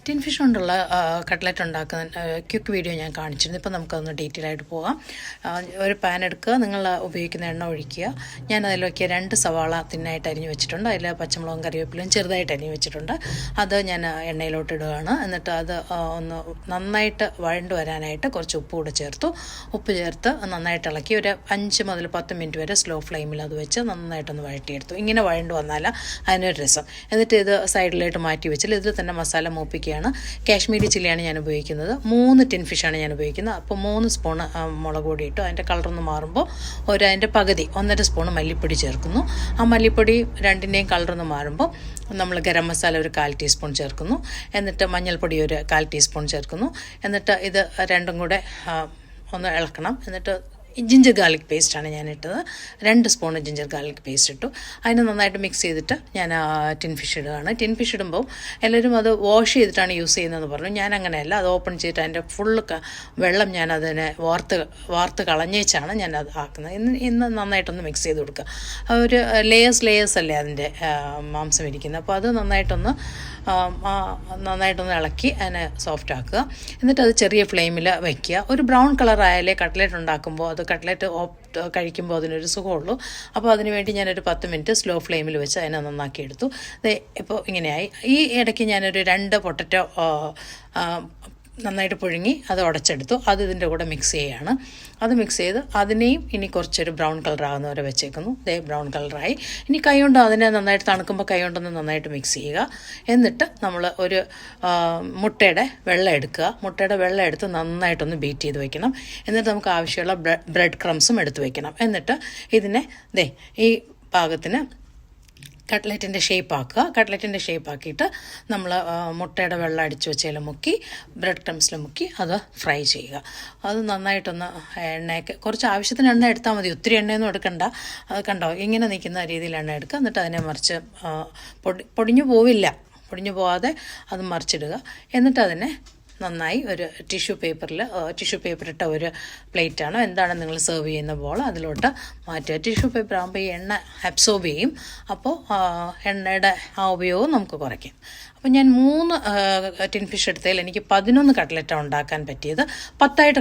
Tin fish കൊണ്ടുള്ള cutlet ഉണ്ടാക്കുന്ന quick video ഞാൻ കാണിച്ചിരുന്നു. ഇപ്പോൾ നമുക്കതൊന്ന് ഡീറ്റെയിൽ ആയിട്ട് പോകാം. ഒരു പാൻ എടുക്കുക, നിങ്ങൾ ഉപയോഗിക്കുന്ന എണ്ണ ഒഴിക്കുക. ഞാൻ അതിലേക്ക് 2 സവാള തിന്നായിട്ട് അരിഞ്ഞ് വെച്ചിട്ടുണ്ട്. അതിൽ പച്ചമുളകും കറിവേപ്പിലയും ചെറുതായിട്ട് അരിഞ്ഞ് വെച്ചിട്ടുണ്ട്. അത് ഞാൻ എണ്ണയിലോട്ട് ഇടുകയാണ്. എന്നിട്ട് അത് ഒന്ന് നന്നായിട്ട് വഴണ്ട് വരാനായിട്ട് കുറച്ച് ഉപ്പ് കൂടെ ചേർത്തു. ഉപ്പ് ചേർത്ത് നന്നായിട്ട് ഇളക്കി ഒരു 5 മുതൽ 10 മിനിറ്റ് വരെ സ്ലോ ഫ്ലെയിമിൽ അത് വെച്ച് നന്നായിട്ടൊന്ന് വഴറ്റിയെടുത്തു. ഇങ്ങനെ വഴണ്ട് വന്നാൽ അതിനൊരു രസം. എന്നിട്ട് ഇത് സൈഡിലായിട്ട് മാറ്റി വെച്ചാൽ ഇതിൽ തന്നെ മസാല മൂപ്പിക്കുക. കാശ്മീരി ചില്ലിയാണ് ഞാൻ ഉപയോഗിക്കുന്നത്. 3 ടിൻ ഫിഷാണ് ഞാൻ ഉപയോഗിക്കുന്നത്. അപ്പോൾ 3 സ്പൂണ് മുളക് പൊടി ഇട്ടു. അതിൻ്റെ കളറൊന്ന് മാറുമ്പോൾ അതിൻ്റെ പകുതി 1.5 സ്പൂണ് മല്ലിപ്പൊടി ചേർക്കുന്നു. ആ മല്ലിപ്പൊടി രണ്ടിൻ്റെയും കളറൊന്ന് മാറുമ്പോൾ നമ്മൾ ഗരം മസാല ഒരു 1/4 ടീസ്പൂൺ ചേർക്കുന്നു. എന്നിട്ട് മഞ്ഞൾപ്പൊടി ഒരു 1/4 ടീസ്പൂൺ ചേർക്കുന്നു. എന്നിട്ട് ഇത് രണ്ടും കൂടെ ഒന്ന് ഇളക്കണം. എന്നിട്ട് ജിഞ്ചർ ഗാർലിക് പേസ്റ്റാണ് ഞാൻ ഇട്ടത്. 2 സ്പൂൺ ജിഞ്ചർ ഗാർലിക് പേസ്റ്റ് ഇട്ടു. അതിന് നന്നായിട്ട് മിക്സ് ചെയ്തിട്ട് ഞാൻ ടിൻ ഫിഷ് ഇടുകയാണ്. ടിൻ ഫിഷ് ഇടുമ്പോൾ എല്ലാവരും അത് വാഷ് ചെയ്തിട്ടാണ് യൂസ് ചെയ്യുന്നതെന്ന് പറഞ്ഞു. ഞാൻ അങ്ങനെയല്ല. അത് ഓപ്പൺ ചെയ്തിട്ട് അതിൻ്റെ ഫുള്ള് വെള്ളം ഞാൻ അതിനെ വാർത്ത് കളഞ്ഞേച്ചാണ് ഞാൻ അത് ആക്കുന്നത്. ഇന്ന് നന്നായിട്ടൊന്ന് മിക്സ് ചെയ്ത് കൊടുക്കുക. ഒരു ലേയേഴ്സ് അല്ലേ അതിൻ്റെ മാംസം ഇരിക്കുന്നത്. അപ്പോൾ അത് നന്നായിട്ടൊന്ന് ഇളക്കി അതിനെ സോഫ്റ്റ് ആക്കുക. എന്നിട്ട് അത് ചെറിയ ഫ്ലെയിമിൽ വയ്ക്കുക. ഒരു ബ്രൗൺ കളർ ആയാലേ കട്ട്ലറ്റ് ഉണ്ടാക്കുമ്പോൾ അത് കട്ട്ലറ്റ് കഴിക്കുമ്പോൾ അതിനൊരു സുഖമുള്ളൂ. അപ്പോൾ അതിന് വേണ്ടി ഞാനൊരു 10 മിനിറ്റ് സ്ലോ ഫ്ലെയിമിൽ വെച്ച് അതിനെ നന്നാക്കി എടുത്തു. ഇപ്പോൾ ഇങ്ങനെയായി. ഈ ഇടയ്ക്ക് ഞാനൊരു 2 പൊട്ടറ്റോ നന്നായിട്ട് പുഴുങ്ങി അത് ഉടച്ചെടുത്തു. അത് ഇതിൻ്റെ കൂടെ മിക്സ് ചെയ്യുകയാണ്. അത് മിക്സ് ചെയ്ത് അതിനെയും ഇനി കുറച്ചൊരു ബ്രൗൺ കളർ ആകുന്നവരെ വെച്ചേക്കുന്നു. ബ്രൗൺ കളറായി. ഇനി കൈകൊണ്ട് അതിനെ നന്നായിട്ട് തണുക്കുമ്പോൾ കൈകൊണ്ടൊന്ന് നന്നായിട്ട് മിക്സ് ചെയ്യുക. എന്നിട്ട് നമ്മൾ ഒരു മുട്ടയുടെ വെള്ളം എടുക്കുക. മുട്ടയുടെ വെള്ളം എടുത്ത് നന്നായിട്ടൊന്ന് ബീറ്റ് ചെയ്ത് വെക്കണം. എന്നിട്ട് നമുക്ക് ആവശ്യമുള്ള ബ്രെഡ് ക്രംസും എടുത്ത് വെക്കണം. എന്നിട്ട് ഇതിനെ ഈ പാകത്തിന് കട്ട്ലറ്റിൻ്റെ ഷേപ്പ് ആക്കുക. കട്ട്ലറ്റിൻ്റെ ഷേപ്പ് ആക്കിയിട്ട് നമ്മൾ മുട്ടയുടെ വെള്ളം അടിച്ച് വെച്ചതിൽ മുക്കി ബ്രെഡ് ക്രംസിൽ മുക്കി അത് ഫ്രൈ ചെയ്യുക. അത് നന്നായിട്ടൊന്ന് എണ്ണയൊക്കെ കുറച്ച് ആവശ്യത്തിന് എണ്ണ എടുത്താൽ മതി. ഒത്തിരി എണ്ണയൊന്നും എടുക്കണ്ട. അത് കണ്ടോ, ഇങ്ങനെ നിൽക്കുന്ന രീതിയിൽ എണ്ണ എടുക്കുക. എന്നിട്ട് അതിനെ മറിച്ച് പൊടിഞ്ഞു പോവാതെ അത് മറിച്ചിടുക. എന്നിട്ട് അതിനെ നന്നായി ഒരു ടിഷ്യൂ പേപ്പറിട്ട ഒരു പ്ലേറ്റാണോ എന്താണ് നിങ്ങൾ സെർവ് ചെയ്യുന്ന ബോൾ അതിലോട്ട് മാറ്റുക. ടിഷ്യൂ പേപ്പർ ആകുമ്പോൾ ഈ എണ്ണ അബ്സോർബ് ചെയ്യും. അപ്പോൾ എണ്ണയുടെ ആ ഉപയോഗം നമുക്ക് കുറയ്ക്കാം. അപ്പോൾ ഞാൻ 3 ടിൻ ഫിഷ് എടുത്തതിൽ എനിക്ക് 11 കട്ട്ലറ്റാണ് ഉണ്ടാക്കാൻ പറ്റിയത്. 10